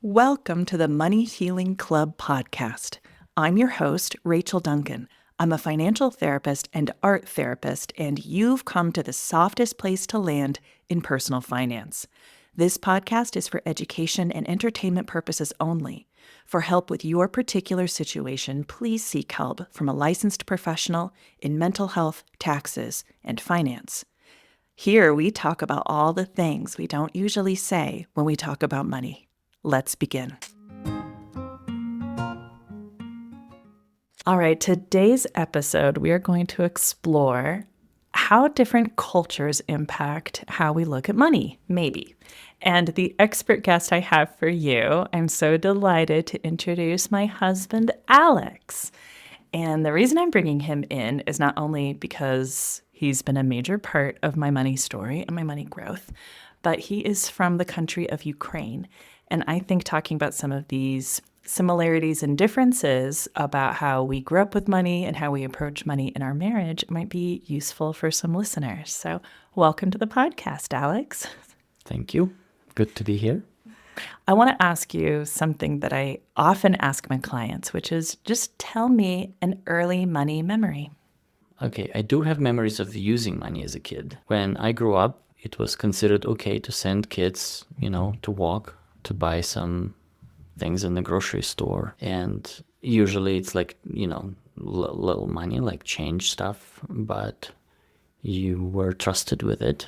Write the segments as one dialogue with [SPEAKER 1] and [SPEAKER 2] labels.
[SPEAKER 1] Welcome to the Money Healing Club podcast. I'm your host, Rachel Duncan. I'm a financial therapist and art therapist, and you've come to the softest place to land in personal finance. This podcast is for education and entertainment purposes only. For help with your particular situation, please seek help from a licensed professional in mental health, taxes, and finance. Here we talk about all the things we don't usually say when we talk about money. Let's begin. All right, today's episode, we are going to explore how different cultures impact how we look at money, maybe. And the expert guest I have for you, I'm so delighted to introduce my husband, Alex. And the reason I'm bringing him in is not only because he's been a major part of my money story and my money growth, but he is from the country of Ukraine. And I think talking about some of these similarities and differences about how we grew up with money and how we approach money in our marriage might be useful for some listeners. So welcome to the podcast, Alex.
[SPEAKER 2] Thank you. Good to be here.
[SPEAKER 1] I want to ask you something that I often ask my clients, which is just tell me an early money memory.
[SPEAKER 2] Okay, I do have memories of using money as a kid. When I grew up, it was considered okay to send kids, to walk, to buy some things in the grocery store. And usually it's like, little money, like change stuff, but you were trusted with it.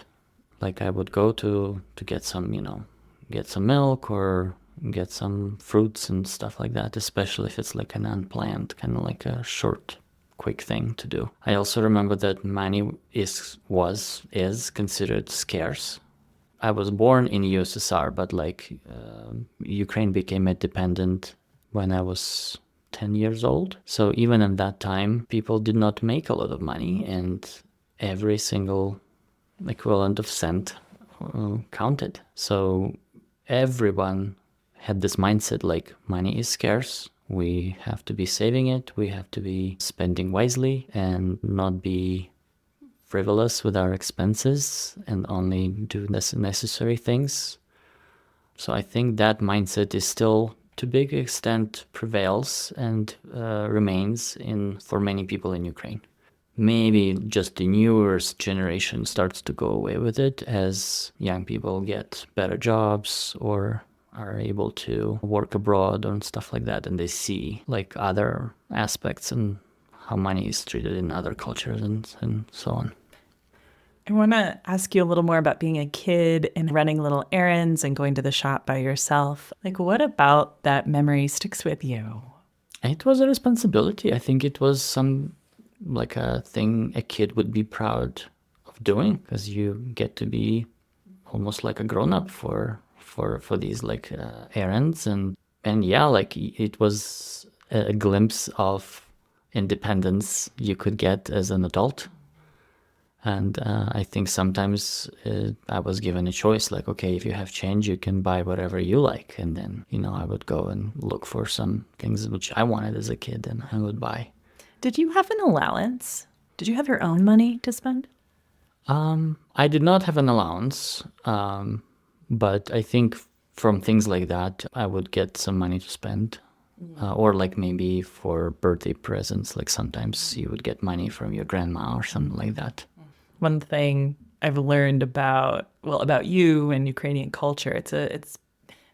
[SPEAKER 2] Like I would go to get some, get some milk or get some fruits and stuff like that, especially if it's like an unplanned, kind of like a short, quick thing to do. I also remember that money is considered scarce. I was born in USSR, but Ukraine became independent when I was 10 years old. So even in that time, people did not make a lot of money, and every single equivalent of cent counted. So everyone had this mindset like money is scarce. We have to be saving it. We have to be spending wisely and not be frivolous with our expenses and only do necessary things. So I think that mindset is still, to a big extent, prevails and remains for many people in Ukraine. Maybe just the newer generation starts to go away with it as young people get better jobs or are able to work abroad and stuff like that, and they see like other aspects and how money is treated in other cultures and so on.
[SPEAKER 1] I want to ask you a little more about being a kid and running little errands and going to the shop by yourself. Like, what about that memory sticks with you?
[SPEAKER 2] It was a responsibility. I think it was like a thing a kid would be proud of doing, because you get to be almost like a grown-up for these errands. And yeah, like it was a glimpse of independence you could get as an adult. And I think sometimes I was given a choice, like, okay, if you have change, you can buy whatever you like. And then, I would go and look for some things which I wanted as a kid and I would buy.
[SPEAKER 1] Did you have an allowance? Did you have your own money to spend?
[SPEAKER 2] I did not have an allowance, but I think from things like that, I would get some money to spend. Or like maybe for birthday presents, like sometimes you would get money from your grandma or something like that.
[SPEAKER 1] One thing I've learned about you and Ukrainian culture, it's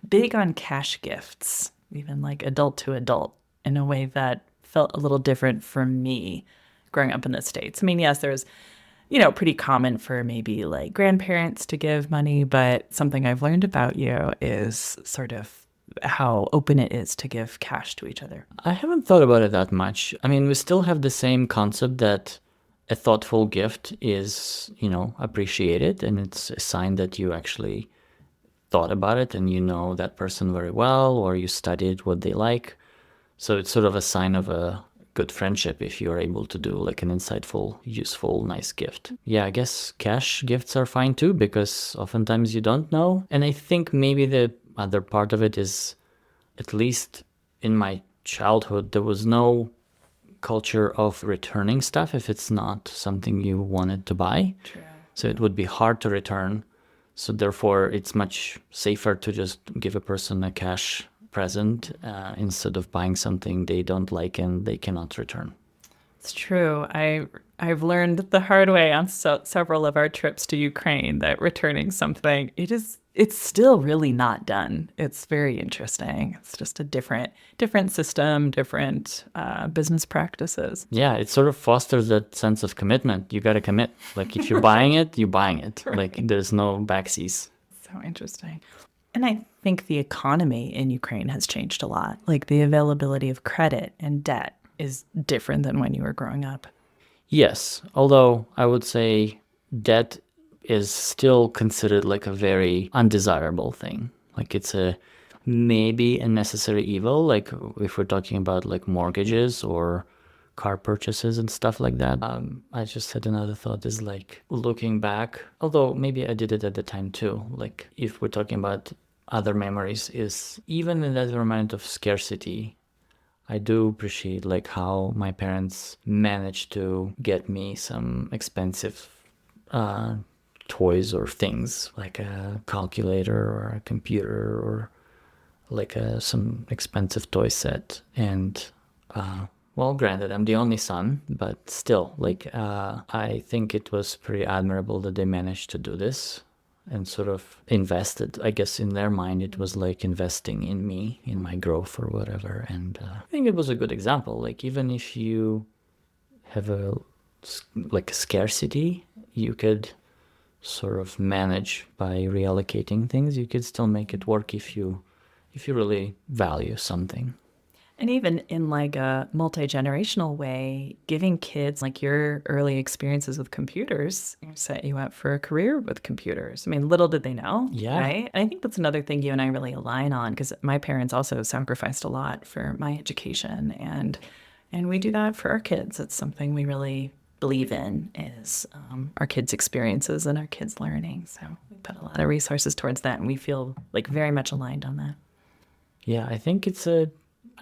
[SPEAKER 1] big on cash gifts, even like adult to adult, in a way that felt a little different for me growing up in the States. I mean, yes, there was, pretty common for maybe like grandparents to give money, but something I've learned about you is sort of how open it is to give cash to each other.
[SPEAKER 2] I haven't thought about it that much. I mean, we still have the same concept that a thoughtful gift is, appreciated, and it's a sign that you actually thought about it and you know that person very well, or you studied what they like. So it's sort of a sign of a good friendship if you're able to do like an insightful, useful, nice gift. Yeah, I guess cash gifts are fine too, because oftentimes you don't know. And I think maybe the other part of it is, at least in my childhood, there was no culture of returning stuff if it's not something you wanted to buy.
[SPEAKER 1] True.
[SPEAKER 2] So it would be hard to return. So therefore, it's much safer to just give a person a cash present instead of buying something they don't like and they cannot return.
[SPEAKER 1] It's true. I've learned the hard way on several of our trips to Ukraine that returning something, it's still really not done. It's very interesting. It's just a different system, different business practices.
[SPEAKER 2] Yeah, it sort of fosters that sense of commitment. You got to commit. Like if you're buying it, you're buying it.
[SPEAKER 1] Right.
[SPEAKER 2] Like there's no backseas.
[SPEAKER 1] So interesting. And I think the economy in Ukraine has changed a lot. Like the availability of credit and debt is different than when you were growing up.
[SPEAKER 2] Yes, although I would say debt is still considered like a very undesirable thing. Like it's a maybe a necessary evil, like if we're talking about like mortgages or car purchases and stuff like that. I just had another thought is like looking back, although maybe I did it at the time too. Like if we're talking about other memories, is even in that environment of scarcity, I do appreciate like how my parents managed to get me some expensive toys or things like a calculator or a computer or like some expensive toy set. And well, granted, I'm the only son, but still, like I think it was pretty admirable that they managed to do this and sort of invested. I guess in their mind, it was like investing in me, in my growth or whatever. And I think it was a good example. Like even if you have a scarcity, you could sort of manage by reallocating things. You could still make it work if you really value something.
[SPEAKER 1] And even in like a multi-generational way, giving kids like your early experiences with computers set you up for a career with computers. I mean, little did they know,
[SPEAKER 2] Yeah.
[SPEAKER 1] right? And I think that's another thing you and I really align on because my parents also sacrificed a lot for my education, and we do that for our kids. It's something we really believe in is our kids' experiences and our kids' learning. So we put a lot of resources towards that, and we feel like very much aligned on that.
[SPEAKER 2] Yeah, I think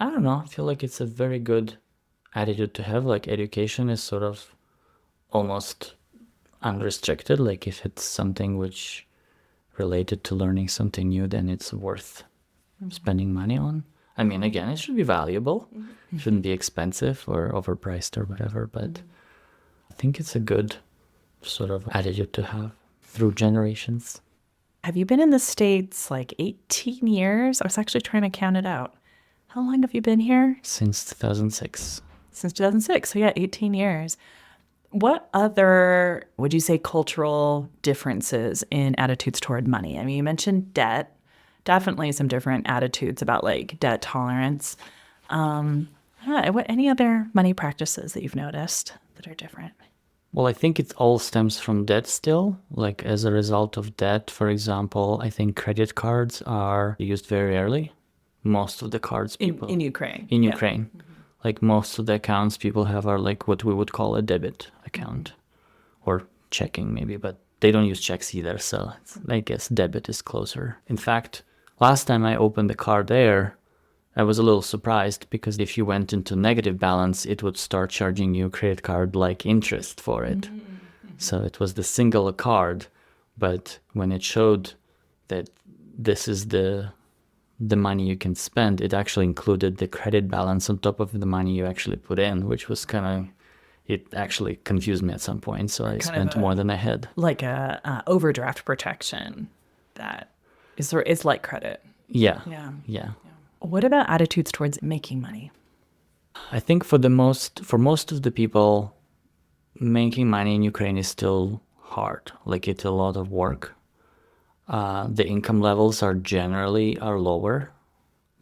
[SPEAKER 2] I don't know, I feel like it's a very good attitude to have. Like education is sort of almost unrestricted. Like if it's something which related to learning something new, then it's worth spending money on. I mean, again, it should be valuable. It shouldn't be expensive or overpriced or whatever, but I think it's a good sort of attitude to have through generations.
[SPEAKER 1] Have you been in the States like 18 years? I was actually trying to count it out. How long have you been here?
[SPEAKER 2] Since 2006.
[SPEAKER 1] Since 2006. So yeah, 18 years. What other, would you say, cultural differences in attitudes toward money? I mean, you mentioned debt. Definitely some different attitudes about like debt tolerance. Any other money practices that you've noticed that are different?
[SPEAKER 2] Well, I think it all stems from debt still. Like as a result of debt, for example, I think credit cards are used very early. Most of the cards people...
[SPEAKER 1] In Ukraine.
[SPEAKER 2] In
[SPEAKER 1] Yeah.
[SPEAKER 2] Ukraine. Mm-hmm. Like most of the accounts people have are like what we would call a debit account or checking maybe, but they don't use checks either. So I guess debit is closer. In fact, last time I opened the card there, I was a little surprised because if you went into negative balance, it would start charging you credit card like interest for it. Mm-hmm. So it was the single card, but when it showed that this is the money you can spend, it actually included the credit balance on top of the money you actually put in, which was kind of, it actually confused me at some point. So I spent more than I had.
[SPEAKER 1] Like a overdraft protection that is like credit.
[SPEAKER 2] Yeah.
[SPEAKER 1] Yeah.
[SPEAKER 2] Yeah.
[SPEAKER 1] What about attitudes towards making money?
[SPEAKER 2] I think for most of the people, making money in Ukraine is still hard. Like it's a lot of work. The income levels are lower.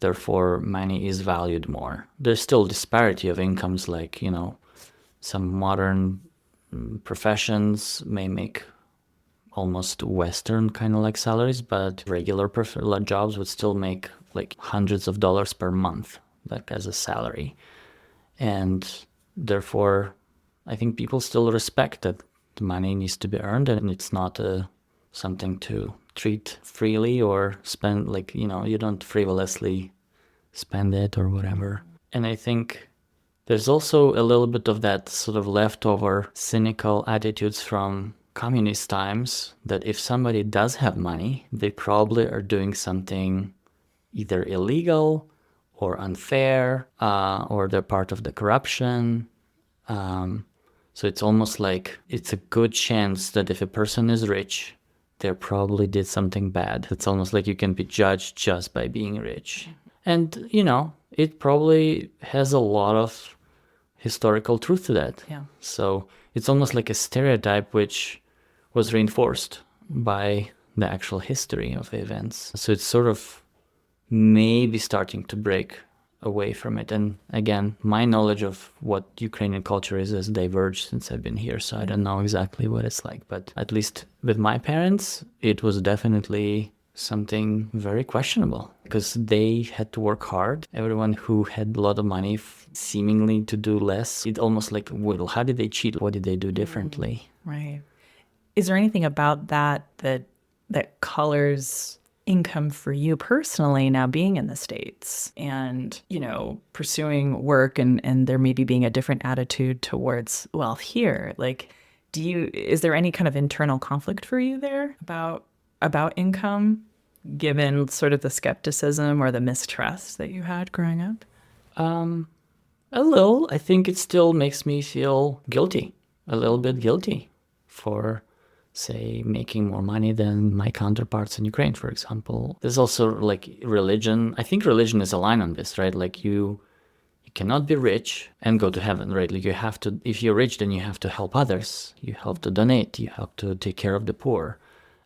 [SPEAKER 2] Therefore, money is valued more. There's still disparity of incomes, like, you know, some modern professions may make almost Western kind of like salaries, but regular jobs would still make like hundreds of dollars per month, like as a salary. And therefore, I think people still respect that the money needs to be earned and it's not something to treat freely or spend, like, you know, you don't frivolously spend it or whatever. And I think there's also a little bit of that sort of leftover cynical attitudes from communist times that if somebody does have money, they probably are doing something either illegal or unfair, or they're part of the corruption. So it's almost like it's a good chance that if a person is rich, they probably did something bad. It's almost like you can be judged just by being rich. And, it probably has a lot of historical truth to that.
[SPEAKER 1] Yeah.
[SPEAKER 2] So it's almost like a stereotype which was reinforced by the actual history of the events. So it's sort of maybe starting to break away from it. And again, my knowledge of what Ukrainian culture is has diverged since I've been here, so I don't know exactly what it's like. But at least with my parents, it was definitely something very questionable because they had to work hard. Everyone who had a lot of money seemingly to do less, it almost like, well, how did they cheat? What did they do differently?
[SPEAKER 1] Right. Is there anything about that colors income for you personally now being in the States and, pursuing work and there maybe being a different attitude towards wealth here? Like, is there any kind of internal conflict for you there about income, given sort of the skepticism or the mistrust that you had growing up?
[SPEAKER 2] A little. I think it still makes me feel guilty, a little bit guilty for, say, making more money than my counterparts in Ukraine, for example. There's also like religion. I think religion is a line on this, right? Like you cannot be rich and go to heaven, right? Like you have to, if you're rich, then you have to help others. You have to donate. You have to take care of the poor.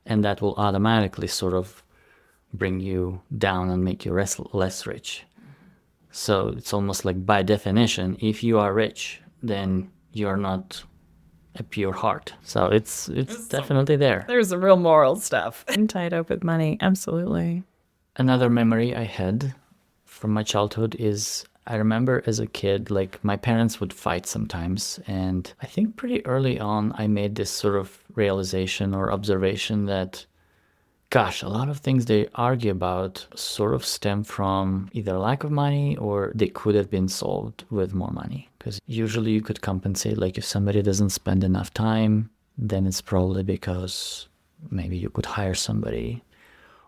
[SPEAKER 2] And that will automatically sort of bring you down and make you less rich. So it's almost like by definition, if you are rich, then you're not a pure heart. So it's definitely there.
[SPEAKER 1] There's some real moral stuff tied up with money. Absolutely.
[SPEAKER 2] Another memory I had from my childhood is I remember as a kid, like my parents would fight sometimes. And I think pretty early on, I made this sort of realization or observation that, gosh, a lot of things they argue about sort of stem from either lack of money or they could have been solved with more money. Because usually you could compensate, like if somebody doesn't spend enough time, then it's probably because maybe you could hire somebody.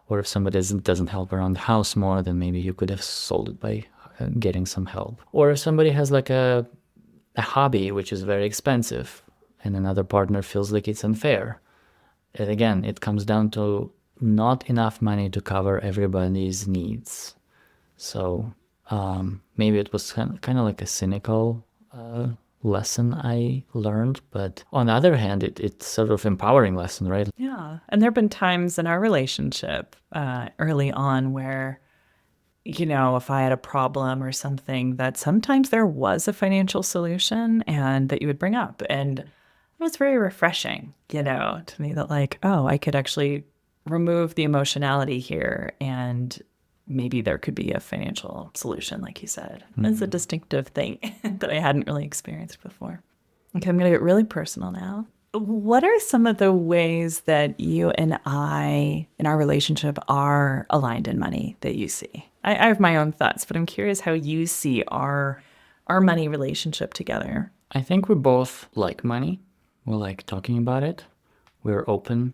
[SPEAKER 2] Or if somebody doesn't help around the house more, then maybe you could have solved it by getting some help. Or if somebody has like a hobby which is very expensive and another partner feels like it's unfair. And again, it comes down to not enough money to cover everybody's needs. So maybe it was kind of like a cynical lesson I learned, but on the other hand, it's sort of empowering lesson, right?
[SPEAKER 1] Yeah. And there have been times in our relationship early on where, if I had a problem or something, that sometimes there was a financial solution and that you would bring up. And it was very refreshing, to me that like, oh, I could actually remove the emotionality here and maybe there could be a financial solution, like you said. It's a distinctive thing that I hadn't really experienced before. Okay, I'm going to get really personal now. What are some of the ways that you and I in our relationship are aligned in money that you see? I have my own thoughts, but I'm curious how you see our money relationship together.
[SPEAKER 2] I think we both like money. We like talking about it. We're open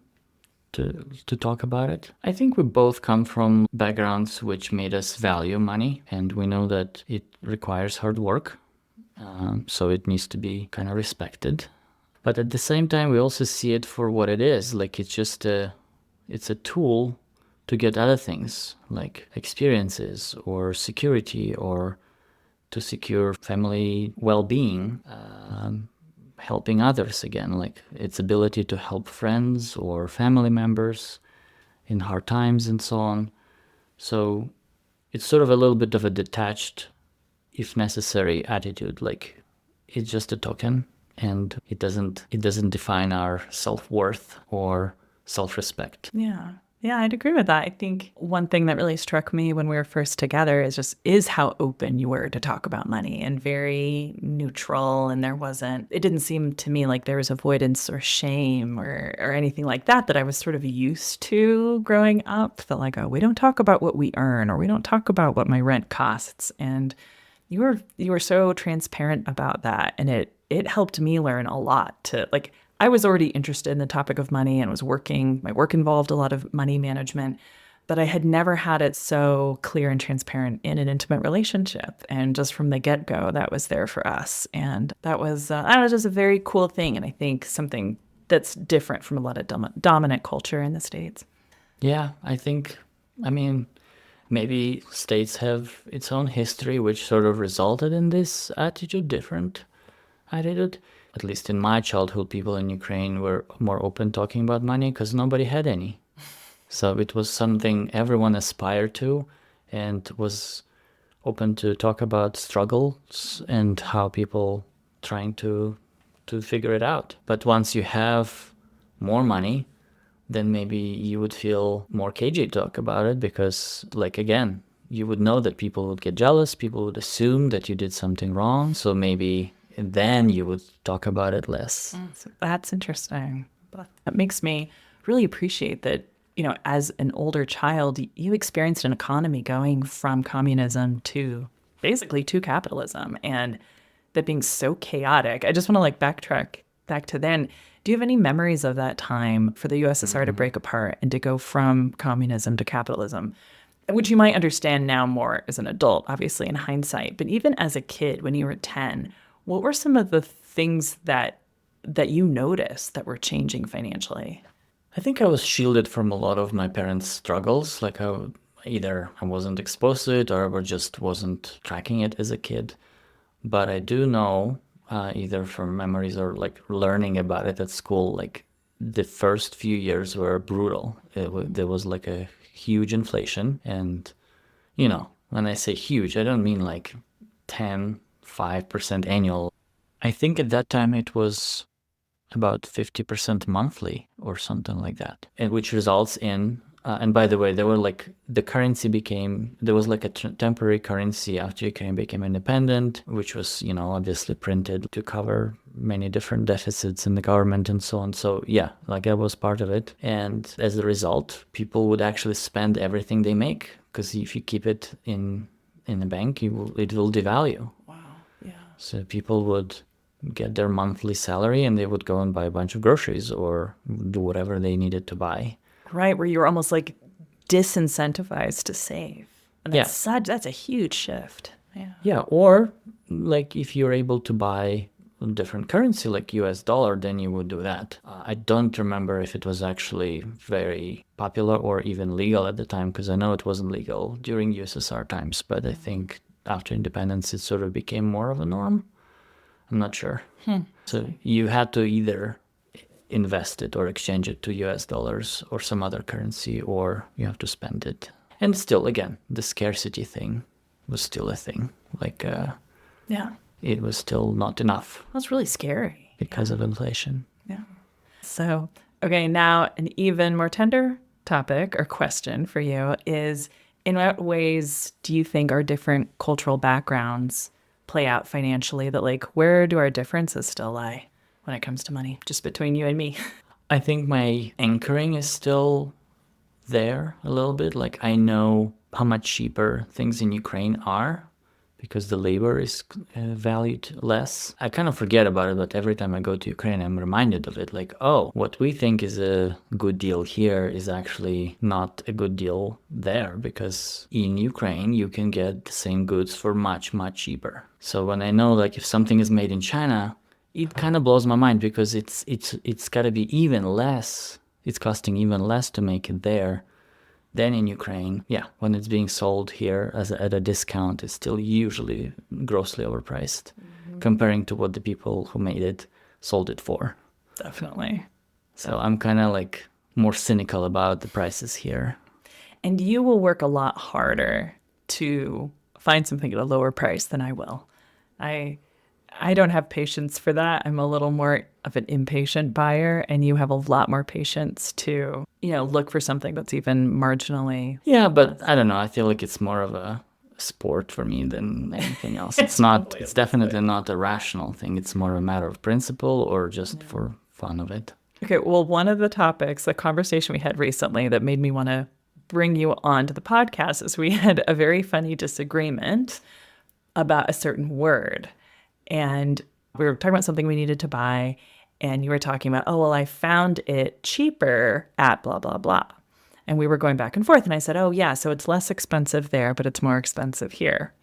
[SPEAKER 2] to talk about it. I think we both come from backgrounds which made us value money, and we know that it requires hard work, so it needs to be kind of respected. But at the same time, we also see it for what it is. Like it's a tool to get other things, like experiences or security, or to secure family well-being. Helping others again, like its ability to help friends or family members in hard times and so on. So it's sort of a little bit of a detached, if necessary, attitude. Like it's just a token and it doesn't define our self-worth or self-respect.
[SPEAKER 1] Yeah, I'd agree with that. I think one thing that really struck me when we were first together is how open you were to talk about money and very neutral. And it didn't seem to me like there was avoidance or shame or anything like that I was sort of used to growing up. That like, oh, we don't talk about what we earn or we don't talk about what my rent costs. And you were so transparent about that. And it helped me learn a lot to like I was already interested in the topic of money and was working. My work involved a lot of money management, but I had never had it so clear and transparent in an intimate relationship. And just from the get-go, that was there for us. And that was just a very cool thing. And I think something that's different from a lot of dominant culture in the States.
[SPEAKER 2] Yeah, I mean, maybe states have its own history, which sort of resulted in this different attitude. At least in my childhood, people in Ukraine were more open talking about money because nobody had any. So it was something everyone aspired to and was open to talk about struggles and how people trying to figure it out. But once you have more money, then maybe you would feel more cagey to talk about it because, like, again, you would know that people would get jealous, people would assume that you did something wrong. So maybe then you would talk about it less.
[SPEAKER 1] So that's interesting. But that makes me really appreciate that, as an older child, you experienced an economy going from communism to basically to capitalism, and that being so chaotic. I just want to backtrack back to then. Do you have any memories of that time for the USSR to break apart and to go from communism to capitalism, which you might understand now more as an adult, obviously in hindsight, but even as a kid when you were 10, what were some of the things that you noticed that were changing financially?
[SPEAKER 2] I think I was shielded from a lot of my parents' struggles. Like either I wasn't exposed to it or I just wasn't tracking it as a kid. But I do know, either from memories or learning about it at school, the first few years were brutal. There was a huge inflation. And, when I say huge, I don't mean 5% annual. I think at that time it was about 50% monthly or something like that, and which results in, and by the way, there were the currency there was a temporary currency after Ukraine became independent, which was, obviously printed to cover many different deficits in the government and so on. So yeah, that was part of it. And as a result, people would actually spend everything they make, because if you keep it in the bank, it will devalue.
[SPEAKER 1] Wow. Yeah.
[SPEAKER 2] So people would get their monthly salary and they would go and buy a bunch of groceries or do whatever they needed to buy.
[SPEAKER 1] Right, where you're almost disincentivized to save. And that's a huge shift. Yeah.
[SPEAKER 2] Yeah, or if you're able to buy a different currency like US dollar, then you would do that. I don't remember if it was actually very popular or even legal at the time, because I know it wasn't legal during USSR times, but I think after independence it sort of became more of a norm. I'm not sure. So you had to either invest it or exchange it to US dollars or some other currency, or you have to spend it. And still, again, the scarcity thing was still a thing. It was still not enough.
[SPEAKER 1] That's really scary.
[SPEAKER 2] Because of inflation.
[SPEAKER 1] Yeah. So, okay, now an even more tender topic or question for you is, in what ways do you think our different cultural backgrounds play out financially, that where do our differences still lie when it comes to money, just between you and me?
[SPEAKER 2] I think my anchoring is still there a little bit. I know how much cheaper things in Ukraine are because the labor is valued less. I kind of forget about it, but every time I go to Ukraine, I'm reminded of it. What we think is a good deal here is actually not a good deal there, because in Ukraine, you can get the same goods for much, much cheaper. So when I know, if something is made in China, it kind of blows my mind, because it's got to be even less. It's costing even less to make it there than in Ukraine. Yeah, when it's being sold here at a discount, it's still usually grossly overpriced, comparing to what the people who made it sold it for.
[SPEAKER 1] Definitely.
[SPEAKER 2] So I'm kind of more cynical about the prices here.
[SPEAKER 1] And you will work a lot harder to find something at a lower price than I will. I don't have patience for that. I'm a little more of an impatient buyer, and you have a lot more patience to, look for something that's even marginally.
[SPEAKER 2] Yeah, but I don't know. I feel like it's more of a sport for me than anything else. It's definitely not a rational thing. It's more a matter of principle or just for fun of it.
[SPEAKER 1] Okay, well, one of the topics, the conversation we had recently that made me want to bring you on to the podcast is we had a very funny disagreement about a certain word. And we were talking about something we needed to buy. And you were talking about, oh, well, I found it cheaper at blah, blah, blah. And we were going back and forth. And I said, oh, yeah, so it's less expensive there, but it's more expensive here.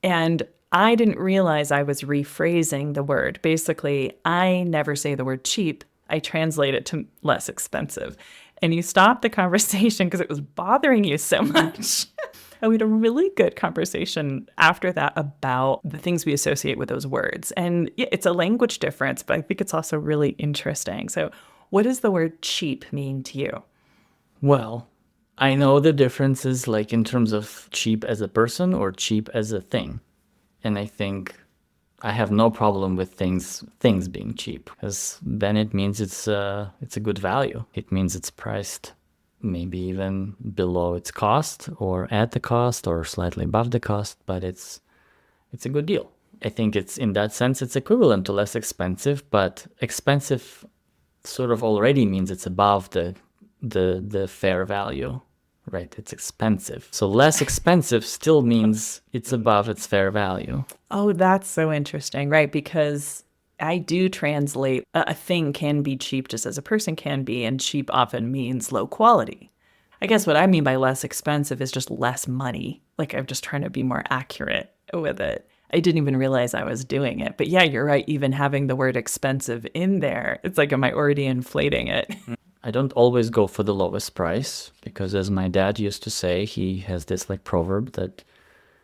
[SPEAKER 1] And I didn't realize I was rephrasing the word. Basically, I never say the word cheap. I translate it to less expensive. And you stopped the conversation because it was bothering you so much. And we had a really good conversation after that about the things we associate with those words. And yeah, it's a language difference, but I think it's also really interesting. So what does the word cheap mean to you?
[SPEAKER 2] Well, I know the differences like in terms of cheap as a person or cheap as a thing. And I think I have no problem with things being cheap, because then it means it's a good value. It means it's priced maybe even below its cost or at the cost or slightly above the cost, but it's a good deal. I think it's in that sense it's equivalent to less expensive, but expensive sort of already means it's above the fair value. Right, it's expensive. So less expensive still means it's above its fair value.
[SPEAKER 1] Oh, that's so interesting, right? Because I do translate a thing can be cheap just as a person can be, and cheap often means low quality. I guess what I mean by less expensive is just less money. Like I'm just trying to be more accurate with it. I didn't even realize I was doing it. But yeah, you're right. Even having the word expensive in there, it's like, am I already inflating it?
[SPEAKER 2] I don't always go for the lowest price because, as my dad used to say, he has this like proverb that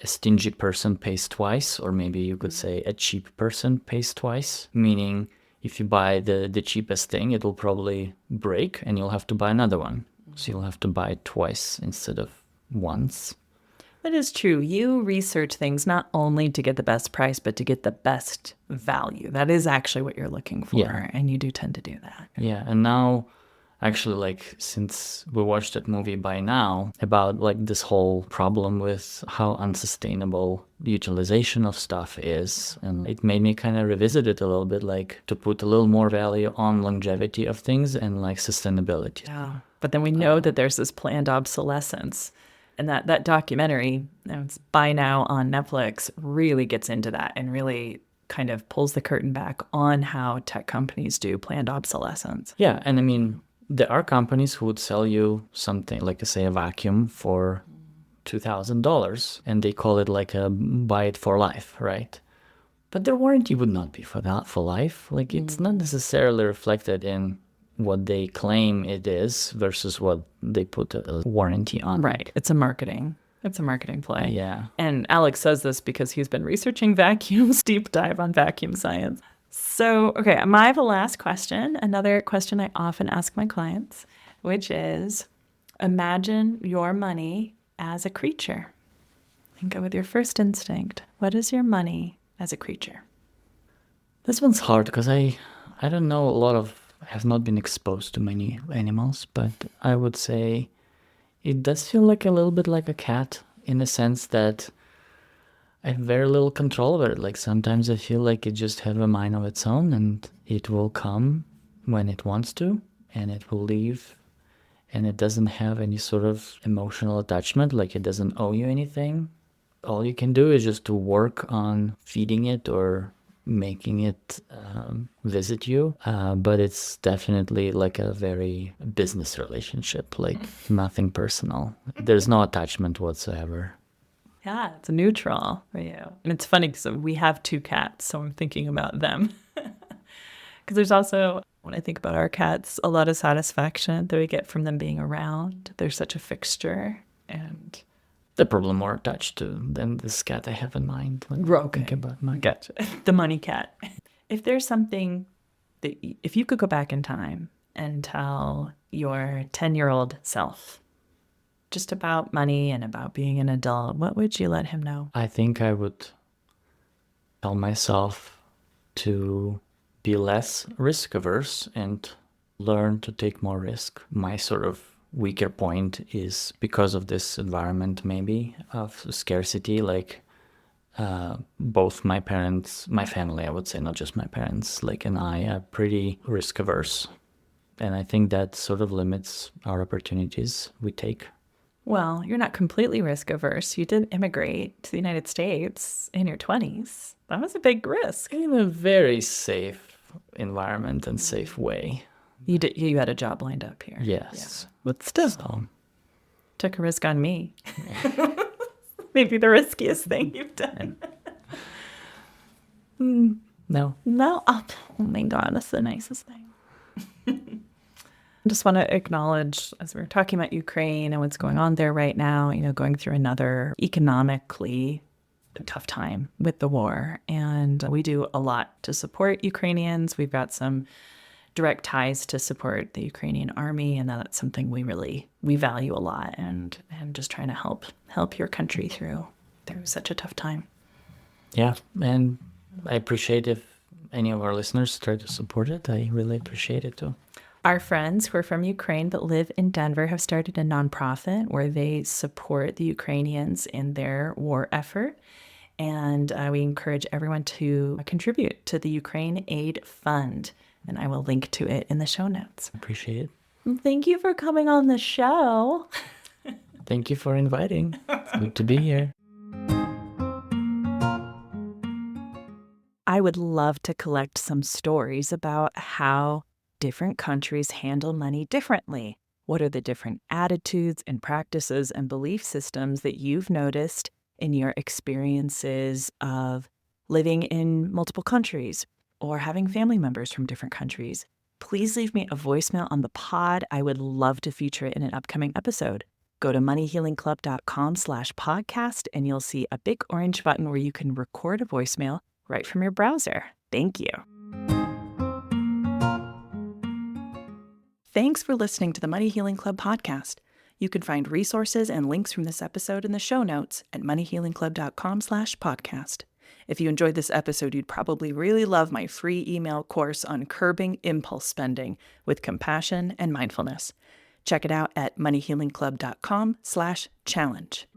[SPEAKER 2] a stingy person pays twice, or maybe you could say a cheap person pays twice, meaning if you buy the cheapest thing, it will probably break and you'll have to buy another one. So you'll have to buy it twice instead of once.
[SPEAKER 1] That is true. You research things not only to get the best price, but to get the best value. That is actually what you're looking for.
[SPEAKER 2] Yeah.
[SPEAKER 1] And you do tend to do that.
[SPEAKER 2] Yeah. And now, actually, like, since we watched that movie By Now, about like this whole problem with how unsustainable the utilization of stuff is, and it made me kind of revisit it a little bit, like to put a little more value on longevity of things and like sustainability.
[SPEAKER 1] Yeah. But then we know that there's this planned obsolescence. And that documentary, it's By Now on Netflix, really gets into that and really kind of pulls the curtain back on how tech companies do planned obsolescence.
[SPEAKER 2] Yeah. And I mean, there are companies who would sell you something like, say, a vacuum for $2,000, and they call it like a buy it for life, right? But their warranty would not be for that for life. Like it's not necessarily reflected in what they claim it is versus what they put a warranty on.
[SPEAKER 1] Right. It's a marketing play.
[SPEAKER 2] Yeah.
[SPEAKER 1] And Alex says this because he's been researching vacuums, deep dive on vacuum science. So, okay, I have a last question, another question I often ask my clients, which is imagine your money as a creature. And go with your first instinct. What is your money as a creature?
[SPEAKER 2] This one's hard because I don't know have not been exposed to many animals, but I would say it does feel like a little bit like a cat in the sense that I have very little control over it. Like sometimes I feel like it just has a mind of its own and it will come when it wants to and it will leave, and it doesn't have any sort of emotional attachment. Like it doesn't owe you anything. All you can do is just to work on feeding it or making it visit you. But it's definitely like a very business relationship, like nothing personal. There's no attachment whatsoever.
[SPEAKER 1] Yeah, it's neutral for you. And it's funny because we have 2 cats, so I'm thinking about them. Because there's also, when I think about our cats, a lot of satisfaction that we get from them being around. They're such a fixture. And
[SPEAKER 2] they're probably more attached to than this cat I have in mind. Like,
[SPEAKER 1] okay.
[SPEAKER 2] Think about my
[SPEAKER 1] Gotcha. The money cat. If there's something that, if you could go back in time and tell your 10-year-old self just about money and about being an adult, what would you let him know?
[SPEAKER 2] I think I would tell myself to be less risk averse and learn to take more risk. My sort of weaker point is because of this environment maybe of scarcity, like both my parents, my family, I would say, not just my parents, like, and I are pretty risk averse. And I think that sort of limits our opportunities we take.
[SPEAKER 1] Well, you're not completely risk averse. You did immigrate to the United States in your 20s. That was a big risk.
[SPEAKER 2] In a very safe environment and safe way.
[SPEAKER 1] You had a job lined up here.
[SPEAKER 2] Yes.
[SPEAKER 1] But still,
[SPEAKER 2] So,
[SPEAKER 1] took a risk on me. Maybe the riskiest thing you've done.
[SPEAKER 2] no.
[SPEAKER 1] No, oh my God, that's the nicest thing. I just want to acknowledge, as we're talking about Ukraine and what's going on there right now, going through another economically tough time with the war. And we do a lot to support Ukrainians. We've got some direct ties to support the Ukrainian army, and that's something we value a lot, and just trying to help your country through such a tough time.
[SPEAKER 2] Yeah, and I appreciate if any of our listeners try to support it. I really appreciate it too.
[SPEAKER 1] Our friends who are from Ukraine but live in Denver have started a nonprofit where they support the Ukrainians in their war effort. And we encourage everyone to contribute to the Ukraine Aid Fund. And I will link to it in the show notes.
[SPEAKER 2] Appreciate it.
[SPEAKER 1] Thank you for coming on the show.
[SPEAKER 2] Thank you for inviting. It's good to be here.
[SPEAKER 1] I would love to collect some stories about how different countries handle money differently. What are the different attitudes and practices and belief systems that you've noticed in your experiences of living in multiple countries or having family members from different countries? Please leave me a voicemail on the pod. I would love to feature it in an upcoming episode. Go to moneyhealingclub.com/podcast and you'll see a big orange button where you can record a voicemail right from your browser. Thank you. Thanks for listening to the Money Healing Club podcast. You can find resources and links from this episode in the show notes at moneyhealingclub.com/podcast. If you enjoyed this episode, you'd probably really love my free email course on curbing impulse spending with compassion and mindfulness. Check it out at moneyhealingclub.com/challenge.